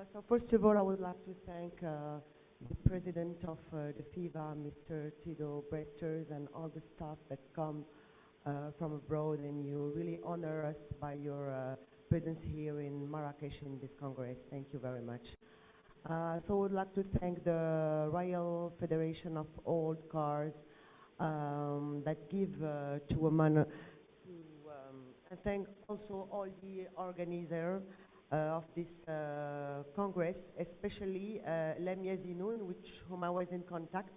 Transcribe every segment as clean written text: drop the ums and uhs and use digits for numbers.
So first of all, I would like to thank the president of the FIVA, Mr. Tito Brechters, and all the staff that come from abroad, and you really honor us by your presence here in Marrakesh in this Congress. Thank you very much. So I would like to thank the Royal Federation of Old Cars that give to women, and thank also all the organizers of this Congress, especially Lamia Zinoun, with whom I was in contact.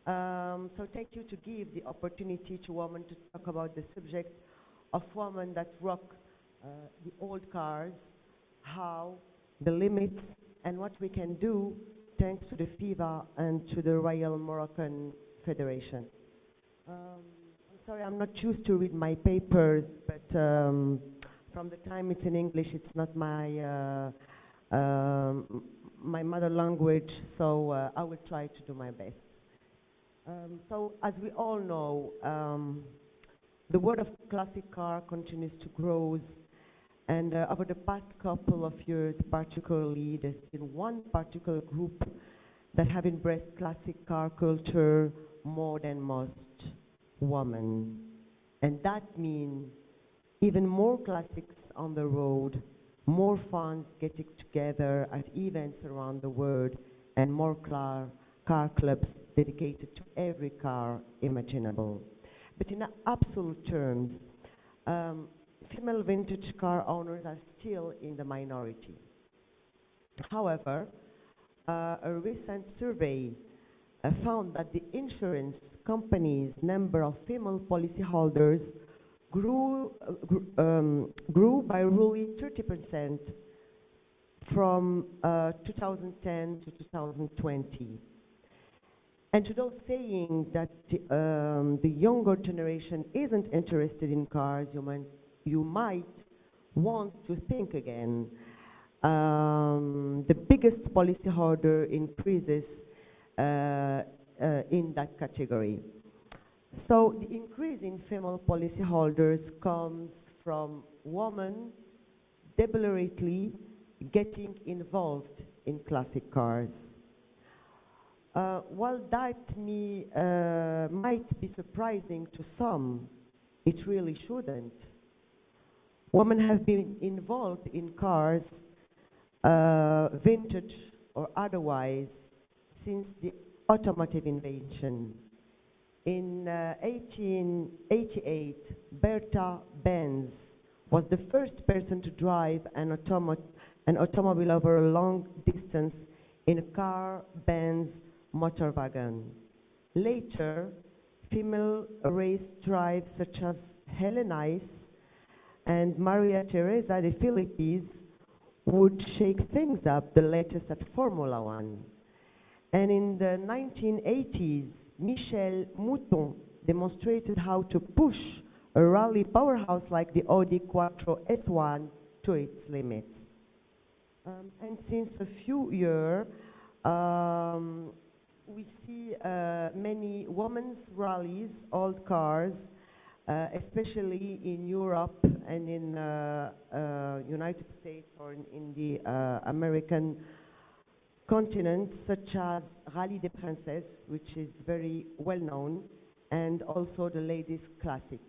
So thank you to give the opportunity to women to talk about the subject of women that rock the old cars, how, the limits, and what we can do thanks to the FIVA and to the Royal Moroccan Federation. I'm sorry, I'm not used to read my papers, but from the time it's in English, it's not my my mother language, so I will try to do my best. So as we all know, the world of classic car continues to grow, and over the past couple of years particularly, there's been one particular group that have embraced classic car culture more than most women. And that means even more classics on the road, more fans getting together at events around the world, and more car clubs dedicated to every car imaginable. But in absolute terms, female vintage car owners are still in the minority. However, a recent survey found that the insurance companies' number of female policyholders grew by really 30% from 2010 to 2020. And to those saying that the younger generation isn't interested in cars, you might want to think again. The biggest policyholder increases in that category. So the increase in female policyholders comes from women deliberately getting involved in classic cars. While that might be surprising to some, it really shouldn't. Women have been involved in cars, vintage or otherwise, since the automotive invention. In 1888, Bertha Benz was the first person to drive an automobile over a long distance in a car Benz motor wagon. Later, female race drives such as Helen Ice and Maria Teresa de Filippis would shake things up, the latest at Formula One. And in the 1980s, Michel Mouton demonstrated how to push a rally powerhouse like the Audi Quattro S1 to its limits. And since a few years, we see many women's rallies, old cars, especially in Europe and in United States or in the American continent, such as Rallye des Princesses, which is very well known, and also the Ladies Classic.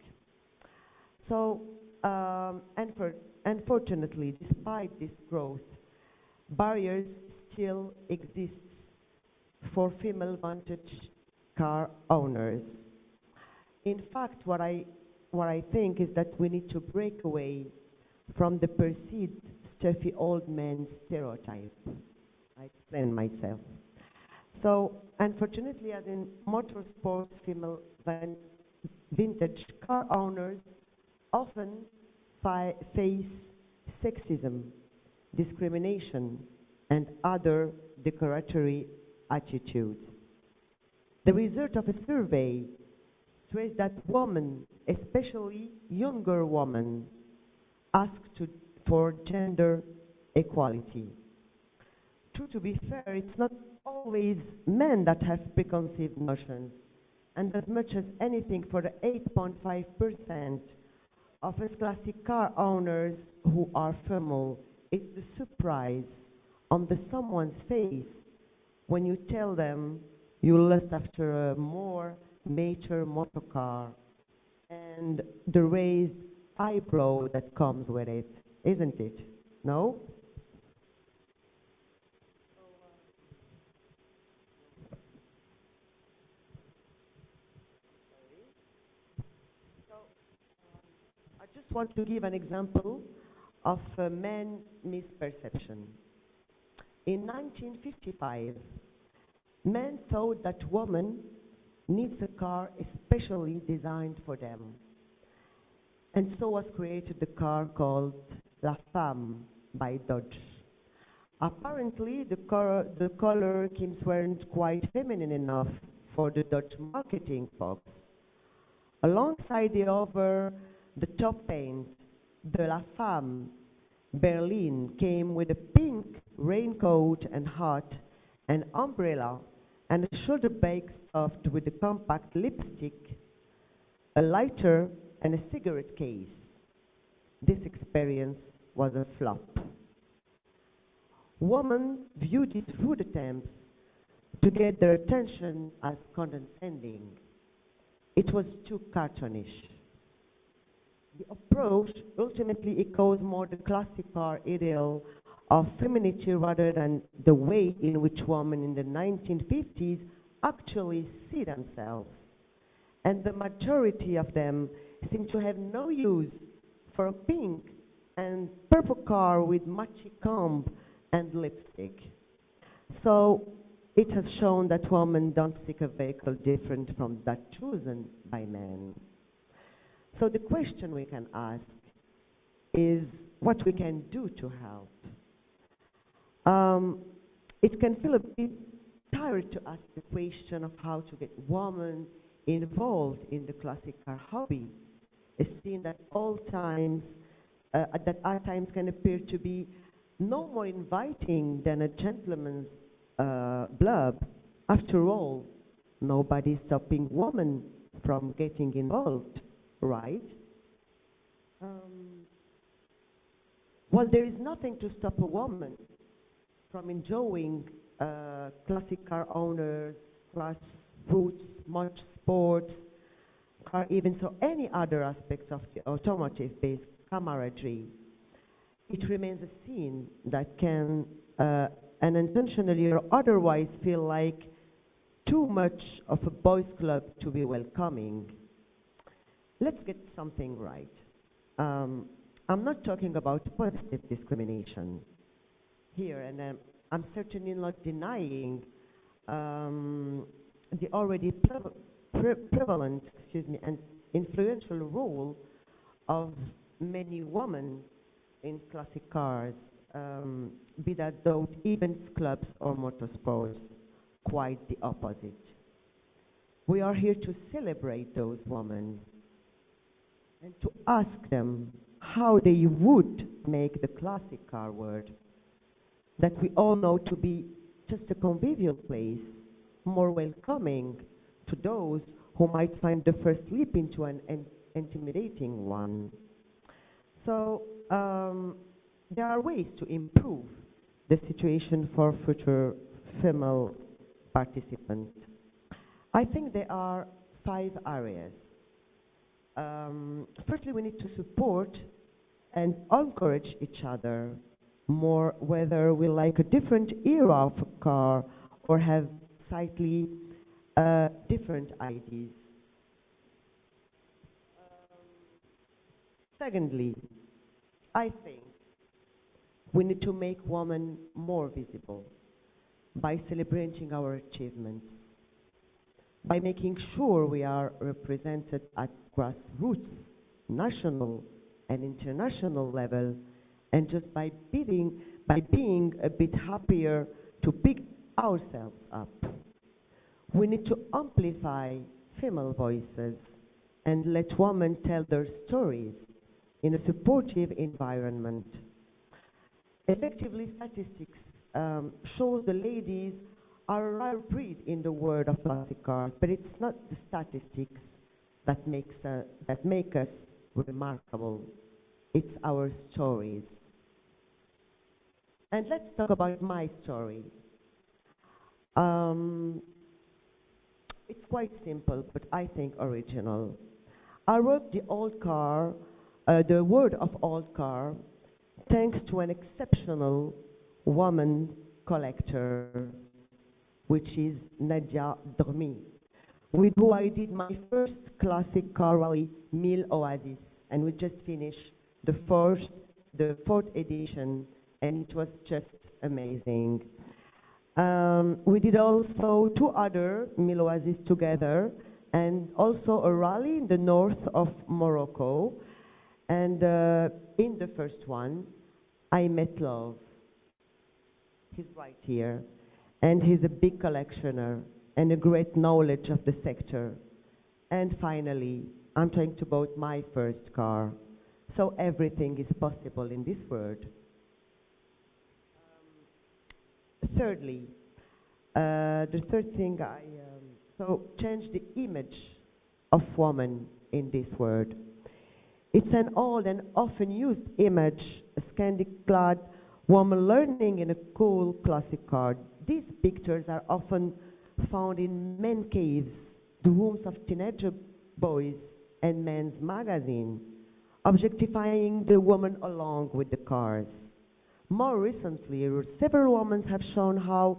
So, unfortunately, despite this growth, barriers still exist for female vintage car owners. In fact, what I think is that we need to break away from the perceived stuffy old man stereotype. I explain myself. So, unfortunately, as in motorsports, female vintage car owners often face sexism, discrimination, and other derogatory attitudes. The result of a survey stressed that women, especially younger women, ask for gender equality. True, to be fair, it's not always men that have preconceived notions, and as much as anything, for the 8.5% of us classic car owners who are female, it's the surprise on the someone's face when you tell them you lust after a more mature motor car and the raised eyebrow that comes with it, isn't it? No? I just want to give an example of a man misperception. In 1955, men thought that woman needs a car especially designed for them. And so was created the car called La Femme by Dodge. Apparently, the color schemes weren't quite feminine enough for the Dodge marketing folks. Alongside the top paint, the La Femme Berlin came with a pink raincoat and hat, an umbrella, and a shoulder bag stuffed with a compact lipstick, a lighter, and a cigarette case. This experience was a flop. Women viewed these rude attempts to get their attention as condescending. It was too cartoonish. The approach ultimately echoes more the classic car ideal of femininity rather than the way in which women in the 1950s actually see themselves. And the majority of them seem to have no use for a pink and purple car with matchy comb and lipstick. So it has shown that women don't seek a vehicle different from that chosen by men. So the question we can ask is what we can do to help. It can feel a bit tired to ask the question of how to get women involved in the classic car hobby. It's seen that that at times can appear to be no more inviting than a gentleman's blurb. After all, nobody's stopping women from getting involved, right? Well, there is nothing to stop a woman from enjoying classic car owners, grassroots, much sports, car events, or any other aspects of the automotive-based camaraderie. It remains a scene that can unintentionally or otherwise feel like too much of a boys' club to be welcoming. Let's get something right. I'm not talking about positive discrimination here, and I'm certainly not denying the already prevalent, and influential role of many women in classic cars, be that those events, clubs, or motorsports. Quite the opposite. We are here to celebrate those women and to ask them how they would make the classic car world that we all know to be just a convivial place, more welcoming to those who might find the first leap into an intimidating one. So there are ways to improve the situation for future female participants. I think there are 5 areas. Firstly, we need to support and encourage each other more, whether we like a different era of a car or have slightly different ideas. Secondly, I think we need to make women more visible by celebrating our achievements, by making sure we are represented at grassroots, national and international level, and just by being a bit happier to pick ourselves up. We need to amplify female voices and let women tell their stories in a supportive environment. Effectively, statistics shows the ladies are a rare breed in the world of classic cars, but it's not the statistics that make us remarkable. It's our stories. And let's talk about my story. Um, it's quite simple, but I think original. I wrote the word of old car, thanks to an exceptional woman collector, which is Nadia Dormi, with who I did my first classic car rally, Mille Oasis, and we just finished the fourth edition, and it was just amazing. We did also two other Mille Oasis together, and also a rally in the north of Morocco. And in the first one, I met Love. He's right here. And he's a big collectioner and a great knowledge of the sector. And finally, I'm trying to buy my first car. So everything is possible in this world. Thirdly, the third thing so change the image of woman in this world. It's an old and often used image, a Scandi-clad woman learning in a cool classic car. These pictures are often found in men caves, the rooms of teenager boys and men's magazines, objectifying the woman along with the cars. More recently, several women have shown how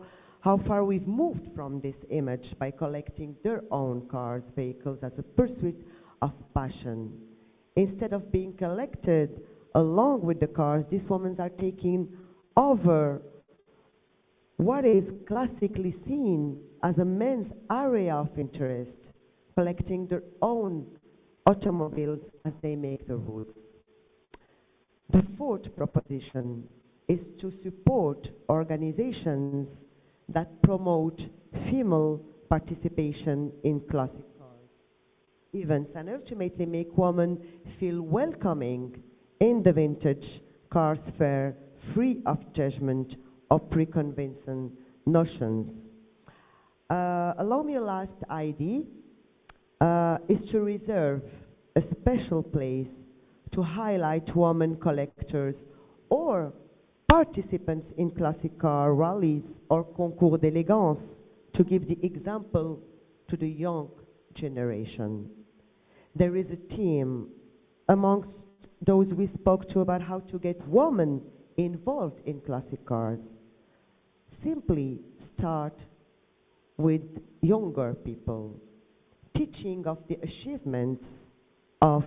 far we've moved from this image by collecting their own cars, vehicles as a pursuit of passion. Instead of being collected along with the cars, these women are taking over what is classically seen as a men's area of interest, collecting their own automobiles as they make the routes. The fourth proposition is to support organizations that promote female participation in classic cars, events, and ultimately make women feel welcoming in the vintage car sphere, free of judgment or preconceived notions. Allow me a last idea, is to reserve a special place to highlight women collectors or participants in classic car rallies or concours d'élégance, to give the example to the young generation. There is a team amongst those we spoke to about how to get women involved in classic cars. Simply start with younger people, teaching of the achievements of,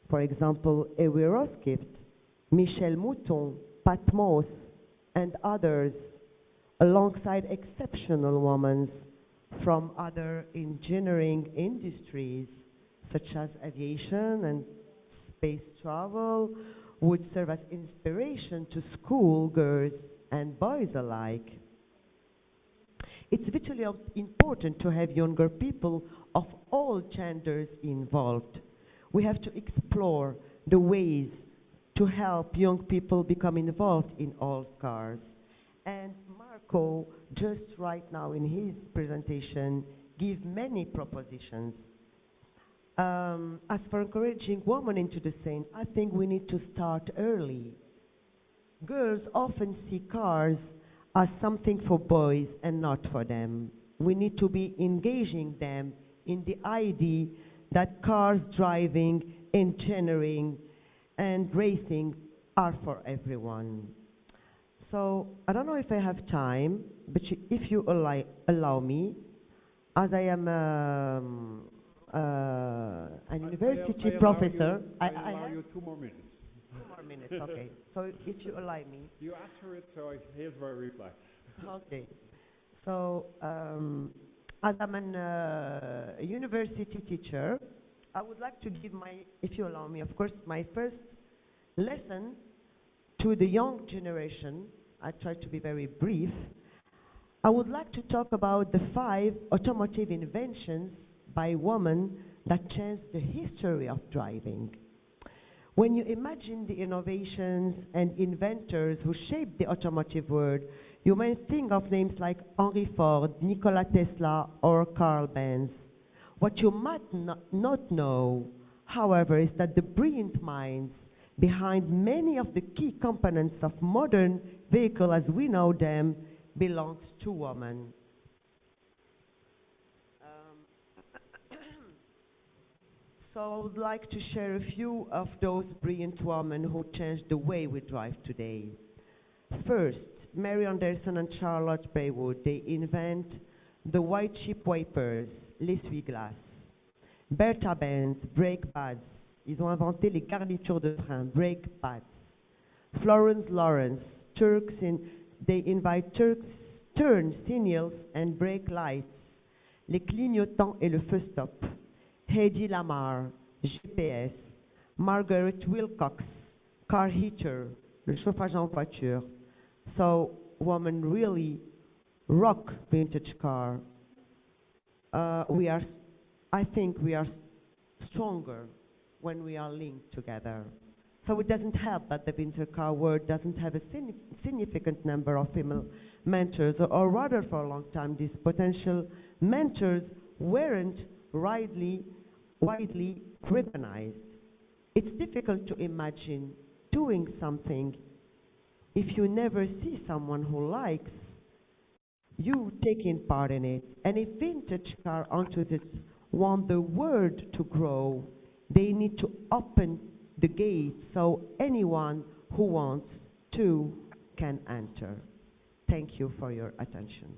for example, Ewe Roskift, Michel Mouton, Pat Moss, and others, alongside exceptional women from other engineering industries, such as aviation and space travel, would serve as inspiration to school girls and boys alike. It's vitally important to have younger people of all genders involved. We have to explore the ways to help young people become involved in all cars. And Marco, just right now in his presentation, gave many propositions. As for encouraging women into the scene, I think we need to start early. Girls often see cars as something for boys and not for them. We need to be engaging them in the idea that cars, driving, engineering, and racing are for everyone. So I don't know if I have time, but if you allow me, as I am an university professor, I allow you 2 more minutes. 2 more minutes, okay. So if you allow me. You asked for it, so here's my reply. Okay. So as I'm a university teacher, I would like to give if you allow me, of course, my first lesson to the young generation. I try to be very brief. I would like to talk about the 5 automotive inventions by women that changed the history of driving. When you imagine the innovations and inventors who shaped the automotive world, you may think of names like Henry Ford, Nikola Tesla, or Carl Benz. What you might not know, however, is that the brilliant minds behind many of the key components of modern vehicle as we know them belongs to women. So I would like to share a few of those brilliant women who changed the way we drive today. First, Mary Anderson and Charlotte Baywood, they invent the white chip wipers, l'essuie-glace. Bertha Benz, brake pads. Ils ont inventé les garnitures de train, brake pads. Florence Lawrence, they invite turn signals and brake lights, les clignotants et le feu stop. Hedy Lamarr, GPS. Margaret Wilcox, car heater, le chauffage en voiture. So women really rock vintage car. I think we are stronger when we are linked together. So it doesn't help that the vintage car world doesn't have a significant number of female mentors, or rather for a long time these potential mentors weren't widely recognized. It's difficult to imagine doing something if you never see someone who likes you taking part in it. And if vintage car enthusiasts want the world to grow, they need to open the gate so anyone who wants to can enter. Thank you for your attention.